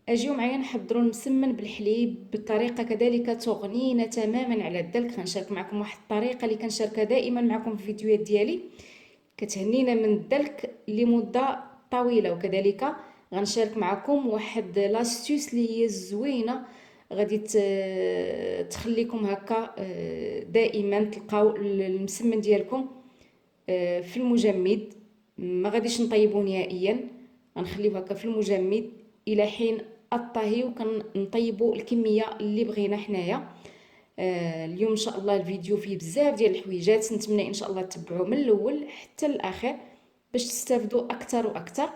اجيو معايا نحضروا المسمن بالحليب بطريقه كذلك تغنينا تماما على الدلك. غنشارك معكم واحد الطريقه اللي كنشاركها دائما معكم في الفيديوهات ديالي، كتهنينا من الدلك لمده طويله. وكذلك غنشارك معكم واحد لاستيوس اللي هي زوينه، غادي تخليكم هكا دائما تلقاو المسمن ديالكم في المجمد. ما غاديش نطيبو نهائيا، غنخليوه هكا في المجمد الى حين الطهي، وكنطيبوا الكميه اللي بغينا حنايا. اليوم ان شاء الله الفيديو فيه بزاف ديال الحويجات، نتمنى ان شاء الله تتبعوا من الاول حتى الاخر باش تستافدوا اكثر واكثر.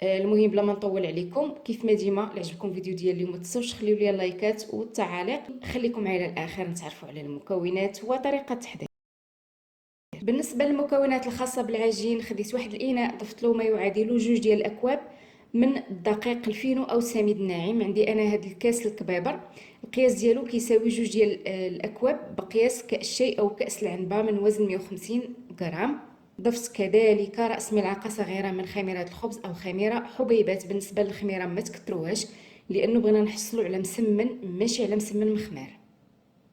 المهم بلا ما نطول عليكم، كيف ما ديما عجبكم الفيديو ديال اليوم ما تنسوش خليو لي اللايكات والتعاليق. خليكم معايا للاخر نتعرفوا على المكونات وطريقه التحضير. بالنسبه للمكونات الخاصه بالعجين، خديت واحد الاناء ضفت له ما يعادل 2 ديال الاكواب من الدقيق الفينو او سميد ناعم. عندي انا هذا الكاس الكبيبر، القياس ديالو كيساوي 2 ديال الاكواب بقياس كاس الشاي او كاس العنبه من وزن 150 غرام. ضفت كذلك راس ملعقه صغيره من خميره الخبز او خميره حبيبات. بالنسبه للخميره ما تكثروهاش لانه بغينا نحصلوا على مسمن ماشي على مسمن مخمر.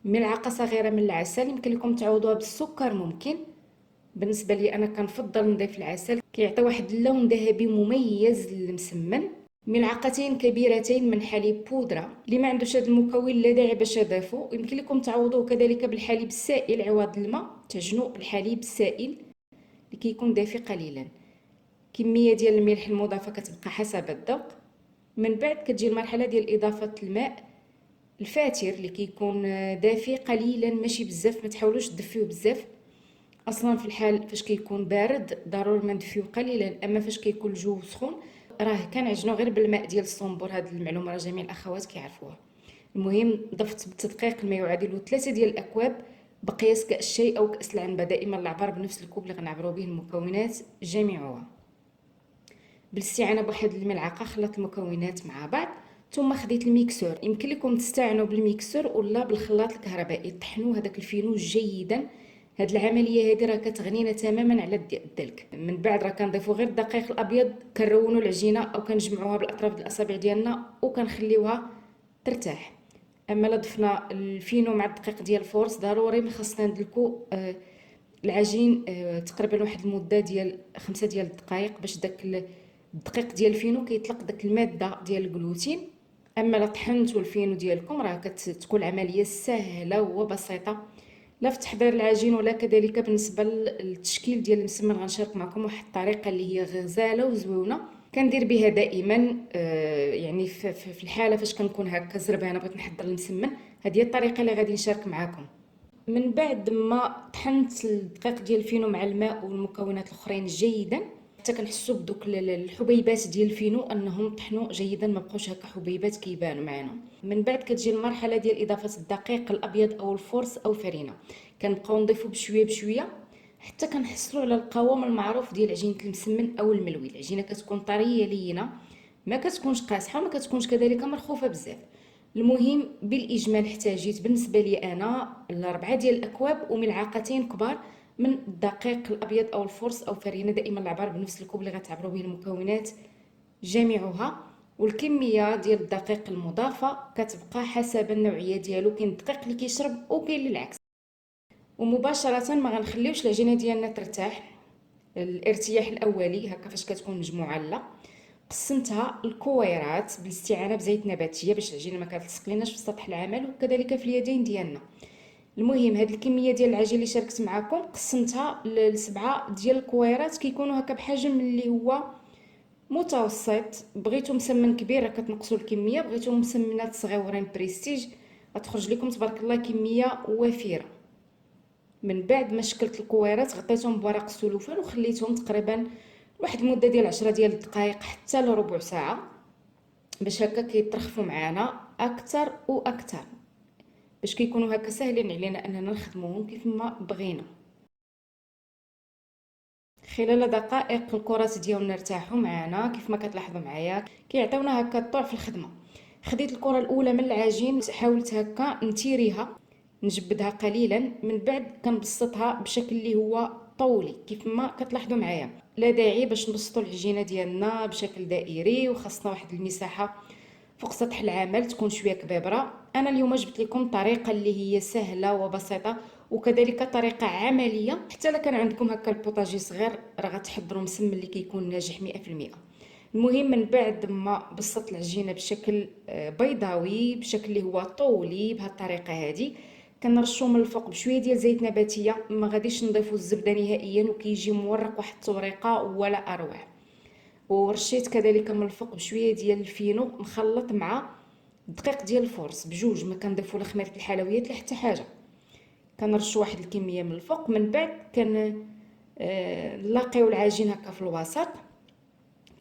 ملعقه صغيره من العسل، يمكن لكم تعوضوها بالسكر ممكن. بالنسبه لي انا كنفضل نضيف العسل، كيعطي واحد اللون ذهبي مميز للمسمن. ملعقتين كبيرتين من حليب بودره. اللي ما عندوش هذا المكون لا داعي باش يضيفو، يمكن لكم تعوضوه كذلك بالحليب السائل عوض الماء. تعجنوا بالحليب السائل اللي كيكون دافي قليلا. كميه ديال الملح المضافه كتبقى حسب الذوق. من بعد كتجي المرحله ديال اضافه الماء الفاتر اللي كيكون دافي قليلا ماشي بزاف، ما تحاولوش تدفيوه بزاف. اصلا في الحال فاش كيكون بارد ضروري ما ندفيو قليلا، اما فاش كيكون الجو سخون راه كنعجنو غير بالماء ديال الصنبور. هذه المعلومه راه جميع الاخوات كيعرفوها. المهم ضفت بالتدقيق ما يعادل 3 ديال الاكواب بقياس كاس الشاي او كاس العنبه. دائما العبار بنفس الكوب اللي غنعبروا به المكونات جميعها. بالاستعانه بواحد الملعقه خلطت المكونات مع بعض، ثم خديت الميكسور. يمكن لكم تستعنوا بالميكسور ولا بالخلاط الكهربائي. طحنوا هذاك الفينو جيدا. هاد العمليه هذه راه كتغنينا تماما على الدلك. من بعد راه كنضيفوا غير الدقيق الابيض، كنرونوا العجينه او كنجمعوها بالاطراف ديال الاصابع ديالنا وكنخليوها ترتاح. اما لا ضفنا الفينو مع الدقيق ديال الفورس ضروري ما خاصنا ندلكو العجين تقريبا واحد المده ديال 5 ديال الدقائق باش داك الدقيق ديال الفينو كيطلق داك الماده ديال الجلوتين. اما لا طحنتوا الفينو ديالكم راه كتكون العمليه سهله وبسيطه، لا في تحضير العجين ولا كذلك بالنسبه للتشكيل ديال المسمن. غنشارك معكم واحد الطريقه اللي هي غزاله وزوينه كندير بها دائما. يعني في الحاله فاش كنكون هكا زربانه بغيت نحضر المسمن، هذه هي الطريقه اللي غادي نشارك معكم. من بعد ما طحنت الدقيق ديال الفينو مع الماء والمكونات الاخرين جيدا حتى كنحسوا بدوك الحبيبات ديال الفينو انهم طحنوا جيدا، ما بقاوش هكا حبيبات كيبانوا معنا. من بعد كتجي المرحله ديال اضافه الدقيق الابيض او الفورس او فرينه. كنبقاو نضيفوا بشويه بشويه حتى كنحصلوا على القوام المعروف ديال عجينه المسمن او الملوي. العجينه كتكون طريه لينه، ما كتكونش قاصحه وما كتكونش كذلك مرخوفه بزاف. المهم بالاجمال احتاجيت بالنسبه لي انا 4 ديال الاكواب وملعقتين كبار من الدقيق الابيض او الفورس او فرينه. دائما العبار بنفس الكوب اللي غتعبروا به المكونات جميعها. والكميه ديال الدقيق المضافه كتبقى حسب النوعيه ديالو، كاين الدقيق اللي كيشرب وكاين العكس. ومباشره ما غنخليوش العجينه ديالنا ترتاح الارتياح الاولي هكا فاش كتكون مجموعه. لا، قسمتها الكويرات بالاستعانه بزيت نباتيه باش العجينه ما كتلصقليناش في سطح العمل وكذلك في اليدين ديالنا. المهم هذه الكميه ديال العجين اللي شاركت معكم قسمتها لسبعه ديال الكويرات، كيكونوا هكا بحجم اللي هو متوسط. بغيتو مسمن كبير كتنقصوا الكميه، بغيتو مسمنات صغيورين بريستيج غتخرج لكم تبارك الله كميه وفيره. من بعد ما شكلت الكويرات غطيتهم بورق السلوفان وخليتهم تقريبا واحد المده ديال 10 ديال الدقائق حتى لربع ساعه باش هكا كيطرخفوا معنا اكثر واكثر، باش كيكونوا هكا ساهلين علينا اننا نخدموهم كيف ما بغينا. خلال دقائق الكرات ديالنا ارتاحوا معنا كيف ما كتلاحظوا معايا، كيعطيونا هكا الطوع في الخدمه. خديت الكره الاولى من العجين، حاولت هكا نتيريها نجبدها قليلا، من بعد كنبسطها بشكل اللي هو طولي كيف ما كتلاحظوا معايا. لا داعي باش نبسطوا العجينه ديالنا بشكل دائري، وخاصنا واحد المساحه فوق سطح العمل تكون شويه كبابره. انا اليوم جبت لكم طريقه اللي هي سهله وبسيطه وكذلك طريقه عمليه. حتى الا كان عندكم هكا البوطاجي صغير راه غتحضروا مسمن اللي كيكون ناجح 100%. المهم من بعد ما بسطت العجينه بشكل بيضاوي، بشكل اللي هو طولي بهذه الطريقه هذه، كنرشو من الفوق بشويه ديال زيت نباتيه. ما غاديش نضيفوا الزبده نهائيا وكيجي مورق واحد التوريقه ولا اروع. ورشيت كذلك من الفوق بشويه ديال الفينو مخلط مع الدقيق ديال الفورس بجوج، ما كنضيفوا لا خميره الحلويات لا حتى حاجه. كنرشوا واحد الكميه من الفوق. من بعد نلاقيو العجين هكا في الوسط،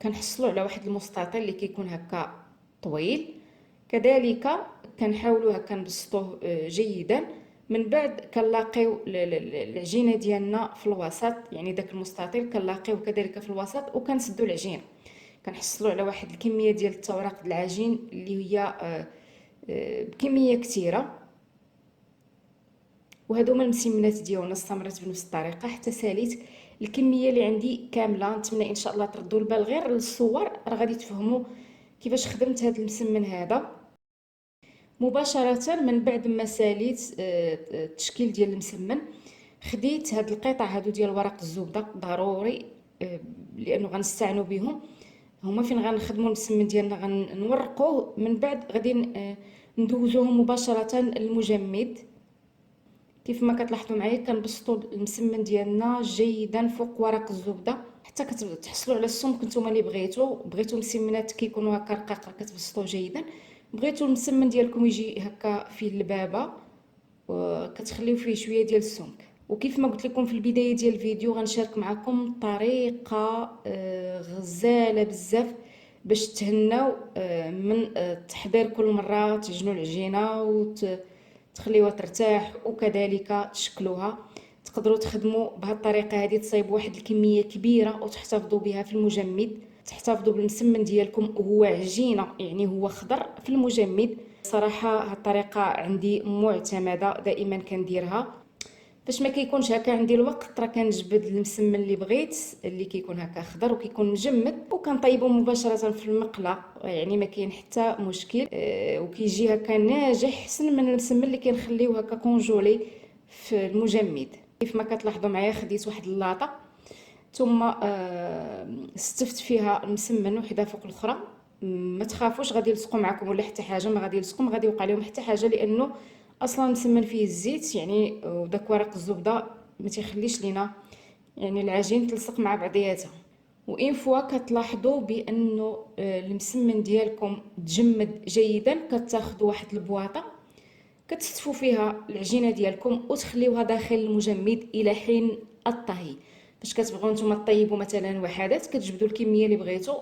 كنحصلوا على واحد المستطيل اللي كيكون هكا طويل. كذلك كنحاولوا هكا نبسطوه جيدا. من بعد كنلاقيو العجينه ديالنا في الوسط، يعني داك المستطيل كنلاقيوه كذلك في الوسط وكنسدوا العجينه. كنحصلوا على واحد الكميه ديال التوراق العجين اللي هي بكميه كثيره. وهادو هما المسمنات ديالنا. استمرت بنفس الطريقه حتى ساليت الكميه اللي عندي كامله. نتمنى ان شاء الله تردوا البال غير للصور، راه غادي تفهموا كيفاش خدمت هذا المسمن هذا. مباشره من بعد ما ساليت التشكيل ديال المسمن، خديت هاد القطع هادو ديال ورق الزبده ضروري لانه غنستعنوا بهم. هما فين غنخدموا المسمن ديالنا غنورقوه. من بعد غادي ندوزوه مباشره للمجمد. كيف ما كتلاحظوا معايا كنبسطوا المسمن ديالنا جيدا فوق ورق الزبده حتى كتحصلوا على السمك نتوما اللي بغيتوا مسمنات كيكونوا هكا رقاق كتبسطوه جيدا. بغيتوا المسمن ديالكم يجي هكا فيه اللبابه وكتخليو فيه شويه ديال السمك. وكيف ما قلت لكم في البدايه ديال الفيديو غنشارك معكم طريقه غزاله بزاف باش تهناو من التحضير. كل مره تعجنوا العجينه تخليوها ترتاح وكذلك تشكلوها. تقدروا تخدموا بهذه الطريقه هذه، تصايبوا واحد الكميه كبيره وتحتفظوا بها في المجمد. تحتفظوا بالمسمن ديالكم وهو عجينه، يعني هو خضر في المجمد. صراحه هذه الطريقه عندي معتمده، دائما كنديرها. فاش ما كيكونش هكا عندي الوقت راه كنجبد المسمن اللي بغيت اللي كيكون هكا خضر وكيكون مجمد وكنطيبو مباشره في المقله، يعني ما كاين حتى مشكل. وكيجي هكا ناجح احسن من المسمن اللي كنخليوه هكا كونجولي في المجمد. كيف ما كتلاحظوا معايا خديت واحد اللاطه ثم استفت فيها المسمن وحده فوق الاخرى. ما تخافوش غادي يلصقوا معكم ولا حتى حاجه، ما غادي يلصقوا، ما غادي يوقع لهم حتى حاجه، لانه اصلا مسمن فيه الزيت يعني، وداك ورق الزبده ما تيخليش لينا يعني العجين تلصق مع بعضياتها. وان فوا كتلاحظوا بانه المسمن ديالكم تجمد جيدا، كتاخذوا واحد البواطه كتستفوا فيها العجينه ديالكم وتخليوها داخل المجمد الى حين الطهي. فاش كتبغيو نتوما طيبوا مثلا وحدات كتجبدوا الكميه اللي بغيتوا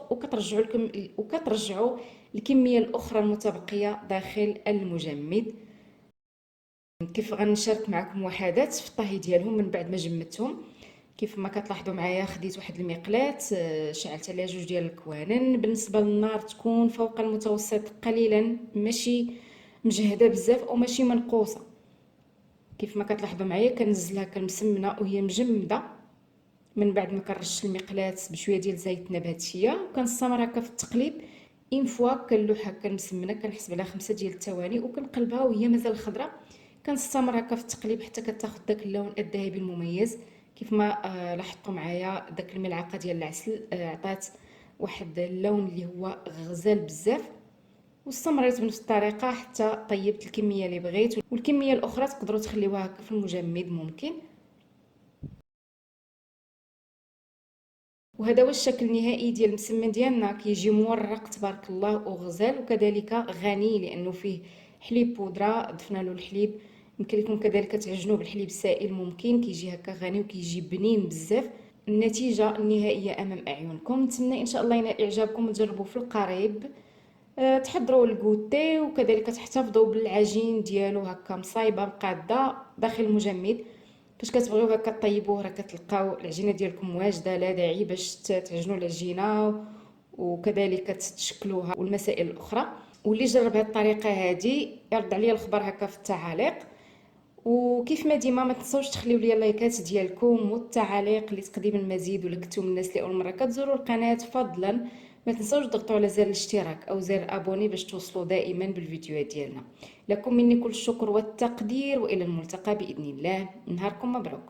وكترجعوا الكميه الاخرى المتبقيه داخل المجمد. كيف غنشارك معكم وحدات في الطهي ديالهم من بعد ما جمدتهم. كيف ما كتلاحظوا معايا خديت واحد المقلاة، شعلت عليها جوج ديال الكوانن. بالنسبه للنار تكون فوق المتوسط قليلا، ماشي مجهده بزاف او ماشي منقوصه. كيف ما كتلاحظوا معايا كنزلها كنمسمنه وهي مجمده. من بعد ما كنرش المقلاة بشويه ديال زيت نباتيه وكنستمر هكا في التقليب. ان فوا كنلوح هكا المسمنه كنحسب على 5 ديال الثواني وكنقلبها وهي مازال خضراء. كنستمر هكا في التقليب حتى كتاخذ داك اللون الذهبي المميز. كيف ما لاحظتوا معايا داك الملعقه ديال العسل عطات واحد اللون اللي هو غزال بزاف. واستمريت بنفس الطريقه حتى طيبت الكميه اللي بغيت، والكميه الاخرى تقدروا تخليوها هكا في المجمد ممكن. وهذا هو الشكل النهائي ديال المسمن ديالنا. كيجي مورق تبارك الله وغزال وكذلك غني لانه فيه حليب بودره ضفنا له الحليب. يمكن لكم كذلك تعجنوه بالحليب السائل، ممكن كيجي هكا غني وكيجي بنين بزاف. النتيجه النهائيه امام اعينكم. نتمنى ان شاء الله ينال اعجابكم وتجربوا في القريب. تحضروا الكوتي وكذلك تحتفظوا بالعجين ديالو هكا مصايبه مقاده داخل المجمد. فاش كتبغيو هكا طيبوه راه كتلقاو العجينه ديالكم واجده، لا داعي باش تعجنوا العجينه وكذلك تشكلوها والمسائل الاخرى. واللي جرب هذه الطريقه هذه يرد عليا الخبر هكا في التعاليق. وكيف ما ديما ما تنسوش تخليو لي اللايكات ديالكم والتعاليق لتقديم المزيد. ولا كنتو من الناس اللي اول مره كتزوروا القناه فضلا ما تنسوش تضغطوا على زر الاشتراك او زر ابوني باش توصلوا دائما بالفيديوهات ديالنا. لكم مني كل الشكر والتقدير، والى الملتقى باذن الله. نهاركم مبروك.